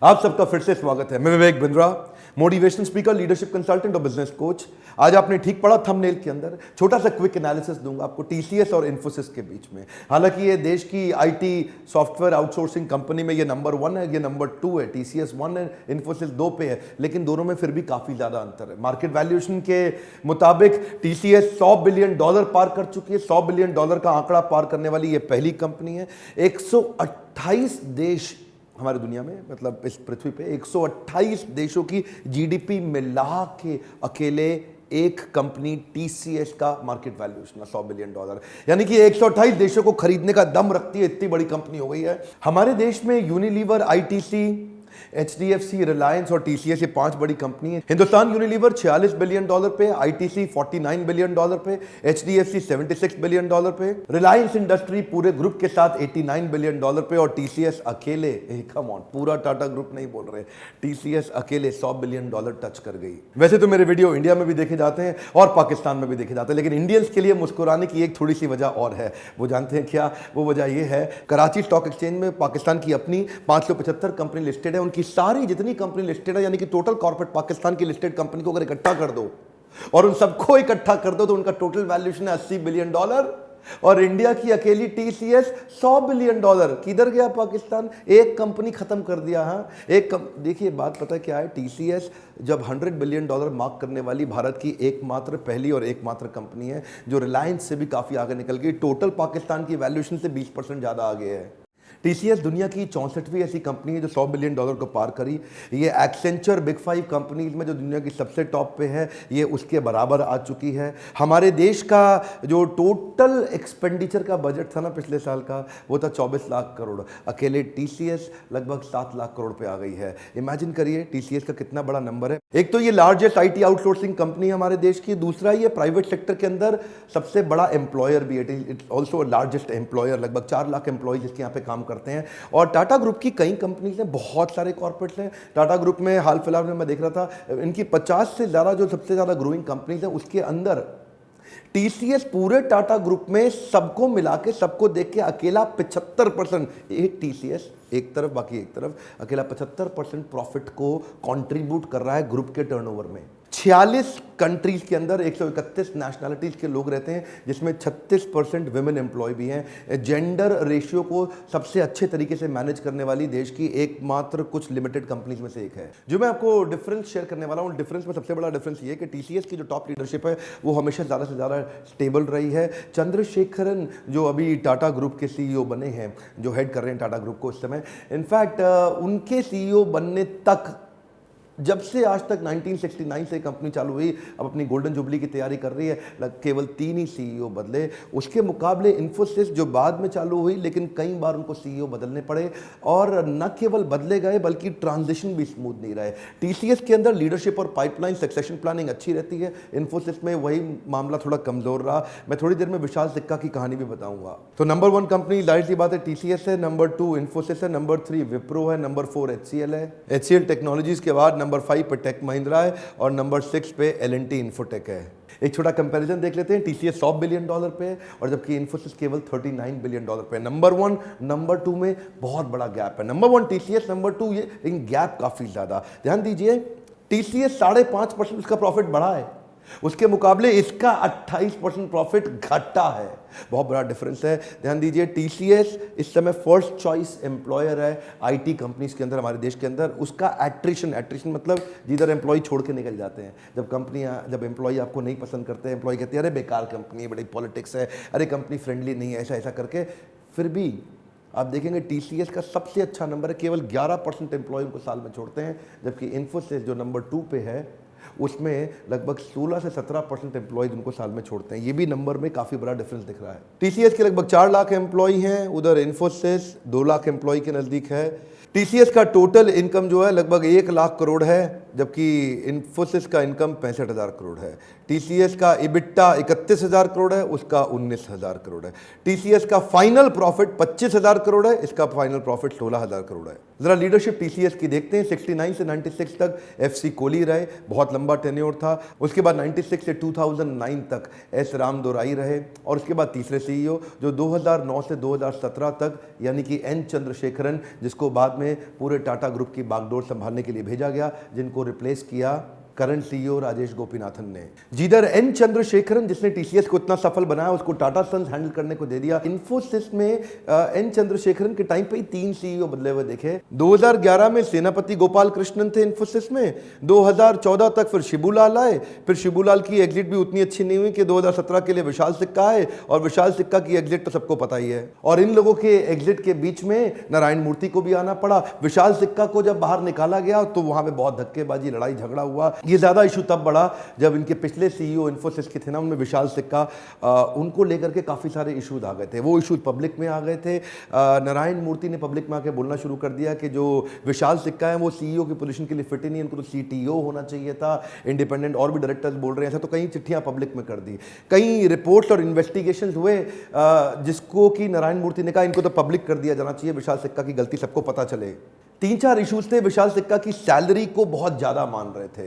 आप सबका फिर से स्वागत है। मैं Vivek Bindra, motivational speaker, leadership consultant और बिजनेस कोच। आज आपने ठीक पढ़ा, थंबनेल के अंदर छोटा सा क्विक एनालिसिस दूंगा आपको टीसीएस और इन्फोसिस के बीच में। हालांकि ये देश की आईटी सॉफ्टवेयर आउटसोर्सिंग कंपनी में ये नंबर 1 है, ये नंबर 2 है। टीसीएस 1 है, इन्फोसिस 2 पे है, लेकिन दोनों में फिर भी काफी ज्यादा अंतर है। मार्केट वैल्यूएशन के मुताबिक टीसीएस $100 बिलियन पार कर चुकी है। $100 बिलियन का आंकड़ा पार करने वाली ये पहली कंपनी है। 128 देश हमारी दुनिया में, मतलब इस पृथ्वी पे 128 देशों की जीडीपी मिला के अकेले एक कंपनी टीसीएस का मार्केट वैल्यूएशन है $100 बिलियन। यानी कि 128 देशों को खरीदने का दम रखती है, इतनी बड़ी कंपनी हो गई है। हमारे देश में यूनिलीवर, आईटीसी, एचडीएफसी, रिलायंस और टीसीएस ये 5 बड़ी कंपनी है। हिंदुस्तान यूनिलीवर $46 बिलियन पे, आईटीसी $49 बिलियन पे, एचडीएफसी $76 बिलियन पे, रिलायंस इंडस्ट्री पूरे ग्रुप के साथ $89 बिलियन पे और टीसीएस अकेले, कम ऑन, पूरा टाटा ग्रुप नहीं बोल रहे, टीसीएस अकेले $100 बिलियन टच कर गई। वैसे तो मेरे वीडियो इंडिया में भी देखे जाते हैं और पाकिस्तान में भी देखे जाते हैं, लेकिन इंडियंस के लिए मुस्कुराने की एक थोड़ी सी वजह और है। वो जानते हैं क्या? वो वजह ये है, कराची स्टॉक एक्सचेंज में पाकिस्तान की अपनी 575 कंपनी लिस्टेड है। उनकी सारी जितनी कंपनी लिस्टेड है, यानी कि टोटल कॉर्पोरेट पाकिस्तान की लिस्टेड कंपनी को अगर इकट्ठा कर दो और उन सबको इकट्ठा कर दो तो उनका टोटल वैल्यूएशन है $80 बिलियन। और इंडिया की अकेली टीसीएस $100 बिलियन। किधर गया पाकिस्तान? एक कंपनी खत्म कर दिया। हाँ, देखिए बात पता है क्या है, टीसीएस जब $100 बिलियन मार्क करने वाली भारत की एकमात्र, पहली और एकमात्र कंपनी है जो रिलायंस से भी काफी आगे निकल गई। टोटल पाकिस्तान की वैल्यूएशन से 20% ज्यादा आगे है। टीसीएस दुनिया की 64वीं ऐसी कंपनी है जो $100 बिलियन को पार करी। ये एक्सेंचर, बिग 5 कंपनीज में जो दुनिया की सबसे टॉप पे है, ये उसके बराबर आ चुकी है। हमारे देश का जो टोटल एक्सपेंडिचर का बजट था ना पिछले साल का, वो था 24 लाख करोड़। अकेले टीसीएस लगभग 7 लाख करोड़ पे आ गई है। इमेजिन करिए टीसीएस का कितना बड़ा नंबर है। एक तो ये लार्जेस्ट आईटी आउटसोर्सिंग कंपनी है हमारे देश की, दूसरा ये प्राइवेट सेक्टर के अंदर सबसे बड़ा एम्प्लॉयर भी है। इट्स ऑल्सो लार्जेस्ट एम्प्लॉयर, लगभग 4 लाख एम्प्लॉयज इसके यहाँ पे काम करते हैं। और टाटा ग्रुप की कई कंपनीज हैं, बहुत सारे कॉर्पोरेट्स हैं। टाटा ग्रुप में हाल फिलहाल में मैं देख रहा था, इनकी 50 से ज्यादा जो सबसे ज्यादा ग्रोइंग कंपनीज हैं, उसके अंदर टीसीएस पूरे टाटा ग्रुप में सबको मिला के, सबको देख के अकेला 75%, एक टीसीएस एक तरफ बाकी एक तरफ, अकेला 75% प्रॉफिट को कंट्रीब्यूट कर रहा है ग्रुप के टर्नओवर में। 46 कंट्रीज के अंदर 131 नेशनलिटीज के लोग रहते हैं, जिसमें 36% विमेन एम्प्लॉय भी हैं। जेंडर रेशियो को सबसे अच्छे तरीके से मैनेज करने वाली देश की एकमात्र कुछ लिमिटेड कंपनीज में से एक है। जो मैं आपको डिफरेंस शेयर करने वाला हूं, डिफरेंस में सबसे बड़ा डिफरेंस ये है कि टीसीएस की जो टॉप लीडरशिप है वो हमेशा ज़्यादा से ज़्यादा स्टेबल रही है। चंद्रशेखरन जो अभी टाटा ग्रुप के सीईओ बने हैं, जो हेड कर रहे हैं टाटा ग्रुप को इस समय, इनफैक्ट उनके सीईओ बनने तक, जब से आज तक 1969 से कंपनी चालू हुई, अब अपनी गोल्डन जुबली की तैयारी कर रही है, केवल 3 ही सीईओ बदले। उसके मुकाबले इन्फोसिस जो बाद में चालू हुई, लेकिन कई बार उनको सीईओ बदलने पड़े और न केवल बदले गए बल्कि ट्रांजिशन भी स्मूथ नहीं रहे। टीसीएस के अंदर लीडरशिप और पाइपलाइन सक्सेशन प्लानिंग अच्छी रहती है, इन्फोसिस में वही मामला थोड़ा कमजोर रहा। मैं थोड़ी देर में विशाल सिक्का की कहानी भी बताऊंगा। तो नंबर 1 कंपनी जाहिर सी बात है टीसीएस है, नंबर 2 इन्फोसिस है, नंबर 3 विप्रो है, नंबर 4 एचसीएल है। एचसीएल टेक्नोलॉजीज के बाद नंबर 5 पे टेक महिंद्रा है और नंबर 6 पे एल&टी इन्फोटेक है। एक छोटा कंपैरिजन देख लेते हैं। टीसीएस $100 बिलियन पे और जबकि इन्फोसिस केवल $39 बिलियन पे। नंबर 1 नंबर 2 में बहुत बड़ा गैप है। नंबर 1 टीसीएस, नंबर 2 ये, इन गैप काफी ज्यादा। ध्यान दीजिए, टीसीएस 5.5% उसका प्रॉफिट बढ़ा है, उसके मुकाबले इसका 28% प्रॉफिट घटा है। बहुत बड़ा डिफरेंस है। ध्यान दीजिए, टीसीएस इस समय फर्स्ट चॉइस एम्प्लॉयर है आईटी कंपनीज के अंदर, हमारे देश के अंदर। उसका एट्रिशन मतलब जिधर एम्प्लॉय छोड़ के निकल जाते हैं। जब एम्प्लॉय आपको नहीं पसंद करते हैं, एम्प्लॉय कहते हैं अरे बेकार कंपनी है, बड़ी पॉलिटिक्स है, अरे कंपनी फ्रेंडली नहीं है, ऐसा करके, फिर भी आप देखेंगे टीसीएस का सबसे अच्छा नंबर है, केवल 11% एम्प्लॉय उनको साल में छोड़ते हैं, जबकि इन्फोसिस जो नंबर 2 पे है उसमें लगभग 16 से 17% एम्प्लॉयज उनको साल में छोड़ते हैं। ये भी नंबर में काफी बड़ा डिफरेंस दिख रहा है। टीसीएस के लगभग 4 लाख एम्प्लॉय हैं, उधर इन्फोसिस 2 लाख एम्प्लॉय के नजदीक है। टीसीएस का टोटल इनकम जो है लगभग 1 लाख करोड़ है, जबकि इन्फोसिस का इनकम 65,000 करोड़ है। टीसीएस का इबिट्टा 31,000 करोड़ है, उसका 19,000 करोड़ है। टीसीएस का फाइनल प्रॉफिट 25,000 करोड़ है, इसका फाइनल प्रॉफिट 16,000 करोड़ है। जरा लीडरशिप टीसीएस की देखते हैं। 69 से 96 तक एफसी कोहली रहे, बहुत लंबा टेन्योर था। उसके बाद 96 से 2009 तक एस रामदोराई रहे, और उसके बाद तीसरे सीईओ जो 2009 से 2017 तक यानी कि एन चंद्रशेखरन, जिसको बाद में पूरे टाटा ग्रुप की बागडोर संभालने के लिए भेजा गया, जिनको रिप्लेस किया करंट सीईओ राजेश गोपीनाथन ने। जिधर एन चंद्रशेखरन, जिसने टीसीएस को इतना सफल बनाया, उसको टाटा सन्स हैंडल करने को दे दिया। इन्फोसिस में एन चंद्रशेखरन के टाइम पे ही 3 सीईओ बदले हुए देखे। 2011 में सेनापति गोपाल कृष्णन थे इन्फोसिस में, 2014 तक फिर शिबूलाल आए, फिर शिबूलाल की एग्जिट भी उतनी अच्छी नहीं हुई कि 2017 के लिए विशाल सिक्का आए, और विशाल सिक्का की एग्जिट तो सबको पता ही है। और इन लोगों के एग्जिट के बीच में नारायण मूर्ति को भी आना पड़ा। विशाल सिक्का को जब बाहर निकाला गया तो वहां पे बहुत धक्केबाजी, लड़ाई झगड़ा हुआ। ये ज्यादा इशू तब बढ़ा जब इनके पिछले सीईओ इन्फोसिस के थे ना, उनमें विशाल सिक्का, उनको लेकर के काफी सारे इश्यूज आ गए थे। वो इश्यूज पब्लिक में आ गए थे। नारायण मूर्ति ने पब्लिक में आके बोलना शुरू कर दिया कि जो विशाल सिक्का है वो सीईओ की पोजीशन के लिए फिट ही नहीं, इनको तो सीटीओ होना चाहिए था, इंडिपेंडेंट। और भी डायरेक्टर्स बोल रहे हैं ऐसा, तो कई चिट्ठियां पब्लिक में कर दी, कई रिपोर्ट्स और इन्वेस्टिगेशन हुए, जिसको कि नारायण मूर्ति ने कहा इनको तो पब्लिक कर दिया जाना चाहिए, विशाल सिक्का की गलती सबको पता चले। 3-4 इश्यूज थे। विशाल सिक्का की सैलरी को बहुत ज़्यादा मान रहे थे,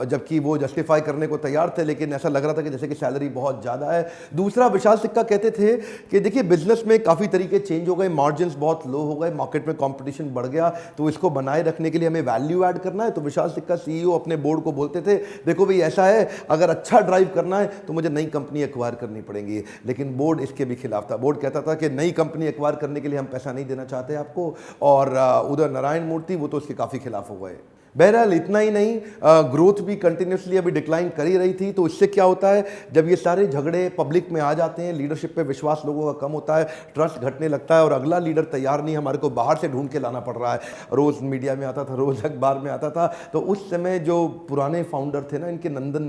जबकि वो जस्टिफाई करने को तैयार थे, लेकिन ऐसा लग रहा था कि जैसे कि सैलरी बहुत ज़्यादा है। दूसरा, विशाल सिक्का कहते थे कि देखिए बिजनेस में काफ़ी तरीके चेंज हो गए, मार्जिन्स बहुत लो हो गए, मार्केट में कंपटीशन बढ़ गया, तो इसको बनाए रखने के लिए हमें वैल्यू ऐड करना है। तो विशाल सिक्का सीईओ अपने बोर्ड को बोलते थे, देखो भाई ऐसा है, अगर अच्छा ड्राइव करना है तो मुझे नई कंपनी एक्वायर करनी पड़ेगी। लेकिन बोर्ड इसके भी खिलाफ था। बोर्ड कहता था कि नई कंपनी एक्वायर करने के लिए हम पैसा नहीं देना चाहते आपको, और उधर नारायण मूर्ति वो तो उसके काफी खिलाफ हो गए। बहरहाल इतना ही नहीं, ग्रोथ भी कंटिन्यूसली अभी डिक्लाइन कर ही रही थी। तो इससे क्या होता है, जब ये सारे झगड़े पब्लिक में आ जाते हैं, लीडरशिप पे विश्वास लोगों का कम होता है, ट्रस्ट घटने लगता है, और अगला लीडर तैयार नहीं, हमारे को बाहर से ढूंढ के लाना पड़ रहा है। रोज मीडिया में आता था, रोज अखबार में आता था। तो उस समय जो पुराने फाउंडर थे ना इनके, नंदन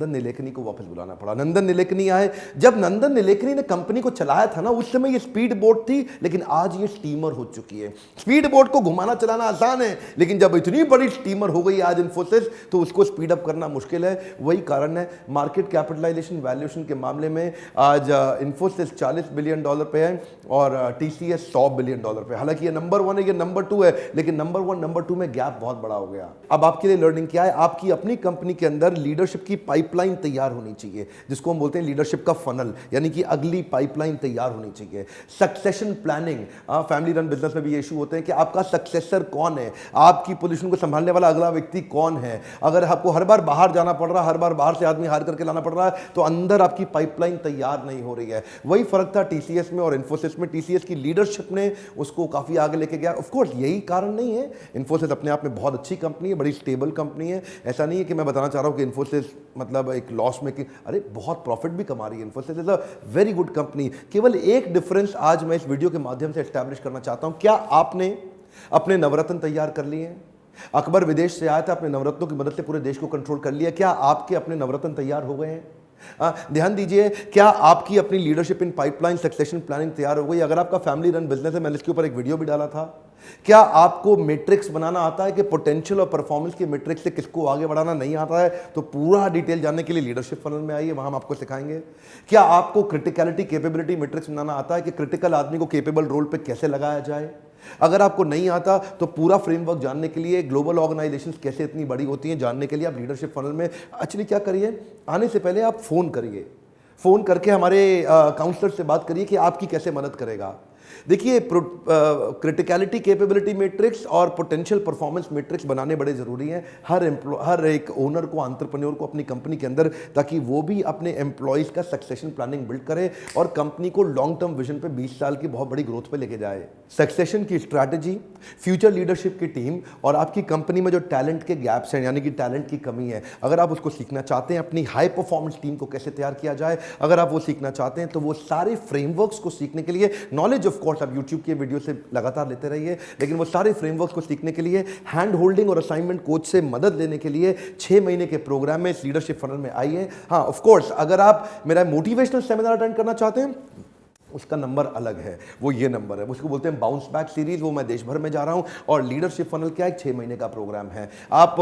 नीलेकनी को वापस बुलाना पड़ा। नंदन नीलेकनी आए। जब नंदन नीलेकनी ने कंपनी को चलाया था ना, उस समय ये स्पीड बोट थी, लेकिन आज ये स्टीमर हो चुकी है। स्पीड बोट को घुमाना चलाना आसान है, लेकिन जब इतनी बड़ी स्टीमर हो गई आज इन्फोसिस, तो उसको स्पीड अप करना मुश्किल है। वही कारण है, मार्केट कैपिटलाइजेशन वैल्यूएशन के मामले में आज इन्फोसिस $40 बिलियन पे है, और टीसीएस $100 बिलियन पे। हालांकि ये नंबर 1 है, ये नंबर 2 है, लेकिन नंबर 1 नंबर 2 में गैप बहुत बड़ा हो गया। अब आपके लिए लर्निंग क्या है, आपकी अपनी कंपनी के अंदर लीडरशिप की पाइपलाइन तैयार होनी चाहिए, जिसको हम बोलते हैं लीडरशिप का फनल, यानी कि अगली पाइपलाइन तैयार होनी चाहिए। Succession planning, family run business में भी ये इशू होते हैं कि आपका सक्सेसर कौन है, आपकी पोजीशन को संभालने वाला अगला व्यक्ति कौन है। अगर आपको हर बार बाहर जाना पड़ रहा है, हर बार बाहर से आदमी हायर करके लाना पड़ रहा है, तो अंदर आपकी पाइपलाइन तैयार नहीं हो रही है। वही फर्क था टीसीएस में और इन्फोसिस में। टीसीएस की लीडरशिप ने उसको काफी आगे लेके गया। ऑफ कोर्स यही कारण नहीं है, इन्फोसिस अपने आप में बहुत अच्छी कंपनी है, बड़ी स्टेबल कंपनी है। ऐसा नहीं है कि मैं बताना चाह रहा हूं कि इन्फोसिस मतलब एक लॉस में, कि अरे बहुत प्रॉफिट भी कमा रही है। Infosys is a very good company. केवल एक डिफरेंस आज मैं इस वीडियो के माध्यम से एस्टैब्लिश करना चाहता हूं। क्या आपने अपने नवरत्न तैयार कर लिए हैं? अकबर विदेश से आया था, अपने नवरत्नों की मदद से पूरे देश को कंट्रोल कर लिया। क्या आपके अपने नवरत्न तैयार हो गए हैं? ध्यान दीजिए, क्या आपकी अपनी leadership in pipeline succession planning तैयार हो गई? अगर आपका फैमिली रन बिजनेस है, मैंने इसके ऊपर एक वीडियो भी डाला था। क्या आपको मैट्रिक्स बनाना आता है कि पोटेंशियल और परफॉर्मेंस की मैट्रिक्स से किसको आगे बढ़ाना नहीं आता है? तो पूरा डिटेल जानने के लिए लीडरशिप फनल में आइए, वहां हम आपको सिखाएंगे। क्या आपको क्रिटिकलिटी कैपेबिलिटी मैट्रिक्स बनाना आता है कि क्रिटिकल आदमी को कैपेबल रोल पे कैसे लगाया जाए? अगर आपको नहीं आता तो पूरा फ्रेमवर्क जानने के लिए, ग्लोबल ऑर्गेनाइजेशंस कैसे इतनी बड़ी होती हैं जानने के लिए आप लीडरशिप फनल में एक्चुअली क्या करिए, आने से पहले आप फोन करिए, फोन करके हमारे काउंसलर से बात करिए कि आपकी कैसे मदद करेगा। देखिए, क्रिटिकलिटी कैपेबिलिटी मैट्रिक्स और पोटेंशियल परफॉर्मेंस मैट्रिक्स बनाने बड़े जरूरी हैं हर एक ओनर को, एंटरप्रेन्योर को अपनी कंपनी के अंदर, ताकि वो भी अपने एम्प्लॉयज का सक्सेशन प्लानिंग बिल्ड करे और कंपनी को लॉन्ग टर्म विजन पे 20 साल की बहुत बड़ी ग्रोथ पे लेके जाए। सक्सेशन की स्ट्रैटेजी, फ्यूचर लीडरशिप की टीम और आपकी कंपनी में जो टैलेंट के गैप्स हैं, यानी कि टैलेंट की कमी है, अगर आप उसको सीखना चाहते हैं, अपनी हाई परफॉर्मेंस टीम को कैसे तैयार किया जाए, अगर आप वो सीखना चाहते हैं, तो वो सारे फ्रेमवर्क्स को सीखने के लिए, नॉलेज ऑफ कोर्स आप यूट्यूब के वीडियो से लगातार लेते रहिए, लेकिन वो सारे फ्रेमवर्क्स को सीखने के लिए, हैंड होल्डिंग और असाइनमेंट कोच से मदद लेने के लिए 6 महीने के प्रोग्राम में इस लीडरशिप फनल में आइए। हाँ, ऑफ कोर्स अगर आप मेरा मोटिवेशनल सेमिनार अटेंड करना चाहते हैं उसका नंबर अलग है, वो ये नंबर है, उसको बोलते हैं बाउंस बैक सीरीज। वो मैं देश भर में जा रहा हूँ। और लीडरशिप फनल क्या है, 6 महीने का प्रोग्राम है। आप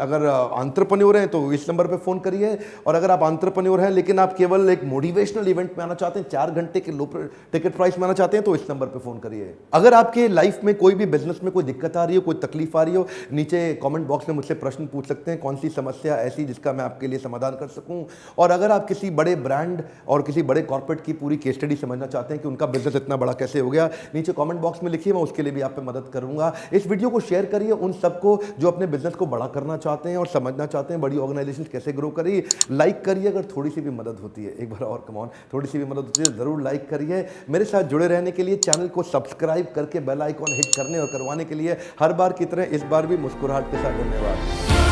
अगर एंटरप्रेन्योर हैं तो इस नंबर पे फोन करिए, और अगर आप एंटरप्रेन्योर हैं लेकिन आप केवल एक मोटिवेशनल इवेंट में आना चाहते हैं, 4 घंटे के लो टिकट प्राइस में आना चाहते हैं, तो इस नंबर पे फोन करिए। अगर आपके लाइफ में कोई भी बिजनेस में कोई दिक्कत आ रही हो, कोई तकलीफ आ रही हो, नीचे कमेंट बॉक्स में मुझसे प्रश्न पूछ सकते हैं, कौन सी समस्या ऐसी जिसका मैं आपके लिए समाधान कर सकूं। और अगर आप किसी बड़े ब्रांड और किसी बड़े कॉर्पोरेट की पूरी केस स्टडी समझना चाहते हैं कि उनका बिजनेस इतना बड़ा कैसे हो गया, नीचे कमेंट बॉक्स में लिखिए, मैं उसके लिए भी आप पे मदद करूंगा। इस वीडियो को शेयर करिए उन सबको जो अपने बिजनेस को बड़ा करना चाहते हैं और समझना चाहते हैं बड़ी ऑर्गेनाइजेशन कैसे ग्रो करिए। लाइक करिए अगर थोड़ी सी भी मदद होती है, एक बार और कम ऑन, थोड़ी सी भी मदद होती है जरूर लाइक करिए। मेरे साथ जुड़े रहने के लिए चैनल को सब्सक्राइब करके बेल आइकॉन हिट करने और करवाने के लिए हर बार की तरह इस बार भी मुस्कुराहट के साथ धन्यवाद।